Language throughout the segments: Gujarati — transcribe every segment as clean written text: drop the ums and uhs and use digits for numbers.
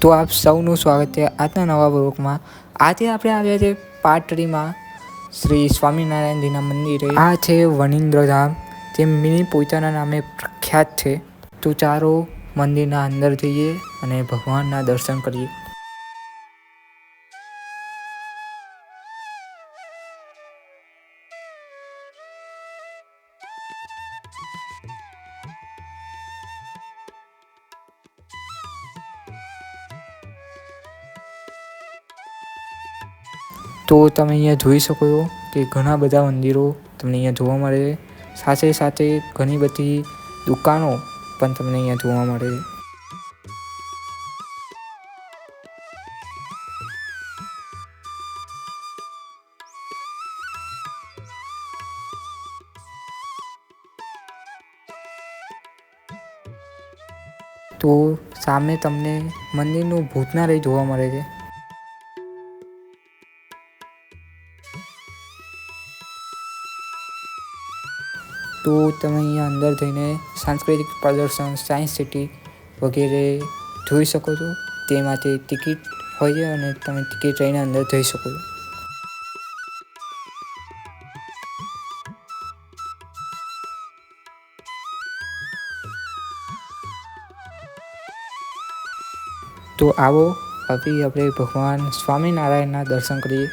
તો આપ સૌનું સ્વાગત છે આજના નવા બ્લોગમાં। આજે આપણે આવ્યા છે પાટડીમાં શ્રી સ્વામિનારાયણજીના મંદિરે। આ છે વનિન્દ્રધામ, જે મિની પોઈચાના નામે પ્રખ્યાત છે। તો ચાલો મંદિરના અંદર જઈએ અને ભગવાનના દર્શન કરીએ। તો તમે અહીંયા જોઈ શકો છો કે ઘણા બધા મંદિરો તમને અહીંયા જોવા મળે છે, સાથે સાથે ઘણી બધી દુકાનો પણ તમને અહીંયા જોવા મળે છે। તો સામે તમને મંદિરનું ભૂતનાલય જોવા મળે છે। તો તમે અહીંયા અંદર જઈને સાંસ્કૃતિક પ્રદર્શન, સાયન્સ સિટી વગેરે જોઈ શકો છો। તે માટે ટિકિટ હોય છે અને તમે ટિકિટ લઈને અંદર જઈ શકો છો। તો આવો હવે આપણે ભગવાન સ્વામિનારાયણના દર્શન કરીએ।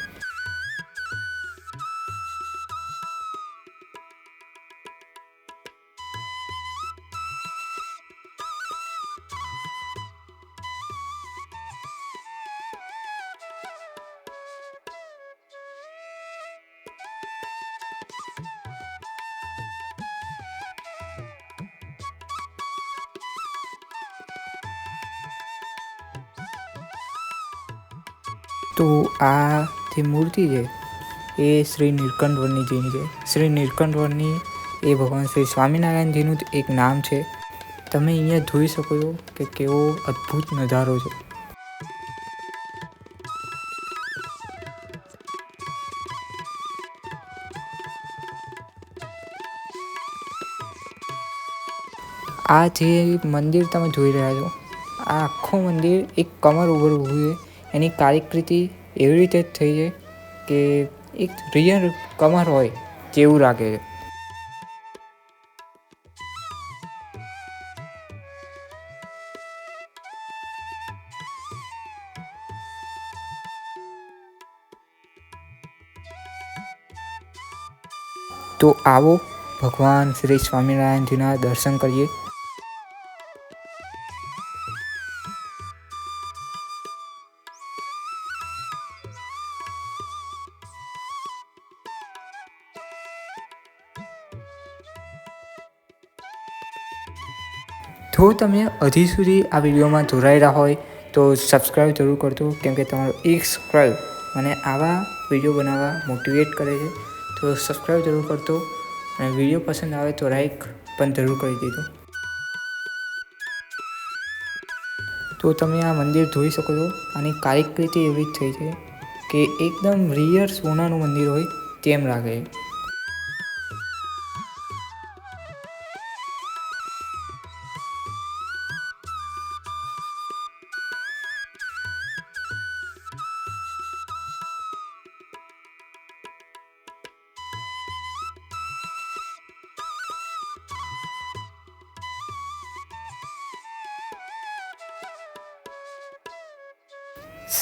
તો આ જે મૂર્તિ છે એ શ્રી નીલકંઠ વર્ણીજીની છે। શ્રી નીલકંઠ વર્ણી એ ભગવાન શ્રી સ્વામિનારાયણજીનું જ એક નામ છે। તમે અહીંયા જોઈ શકો છો કે કેવો અદ્ભુત નજારો છે। આ જે મંદિર તમે જોઈ રહ્યા છો, આ આખું મંદિર એક કમર ઉપર ઊભું છે। એની કારીકૃતિ એવી રીતે જ થઈ છે કે એક રિયલ કમર હોય જેવું લાગે છે। તો આવો ભગવાન શ્રી સ્વામિનારાયણજીના દર્શન કરીએ। જો તમે હજી સુધી આ વિડીયોમાં જોડાયેલા હોય તો સબસ્ક્રાઈબ જરૂર કરજો, કેમ કે તમારો એક સબસ્ક્રાઈબ મને આવા વિડીયો બનાવવા મોટિવેટ કરે છે। તો સબસ્ક્રાઈબ જરૂર કરજો અને વિડીયો પસંદ આવે તો લાઈક પણ જરૂર કરી દેજો। તો તમે આ મંદિર જોઈ શકો છો, આની કારીકૃતિ એવી જ થઈ છે કે એકદમ રિયલ સોનાનું મંદિર હોય તેમ લાગે છે।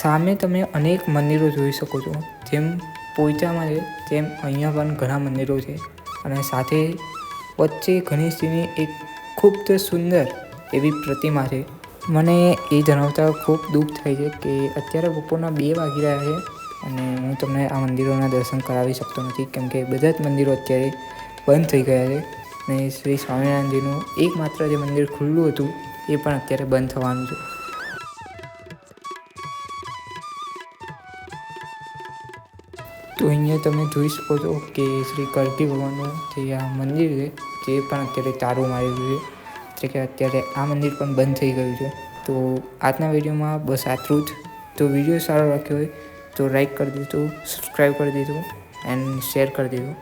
સામે તમે અનેક મંદિરો જોઈ શકો છો, જેમ પોઈચામાં છે તેમ અહીંયા પણ ઘણા મંદિરો છે અને સાથે વચ્ચે ગણેશજીની એક ખૂબ જ સુંદર એવી પ્રતિમા છે। મને એ જણાવતા ખૂબ દુઃખ થાય છે કે અત્યારે બપોરના 2 વાગી રહ્યા છે અને હું તમને આ મંદિરોના દર્શન કરાવી શકતો નથી, કેમ કે બધા જ મંદિરો અત્યારે બંધ થઈ ગયા છે અને શ્રી સ્વામિનારાયણજીનું એકમાત્ર જે મંદિર ખુલ્લું હતું એ પણ અત્યારે બંધ થવાનું છે। તો અહીંયા તમે જોઈ શકો છો કે શ્રી કલ્કી ભગવાનનું જે આ મંદિર છે તે પણ અત્યારે તારું મારેલું છે, એટલે કે અત્યારે આ મંદિર પણ બંધ થઈ ગયું છે। તો આજના વિડીયોમાં બસ આટલું જ। તો વિડીયો સારો રાખ્યો હોય તો લાઈક કરી દેજો, સબસ્ક્રાઈબ કરી દેજો એન્ડ શેર કરી દેજો।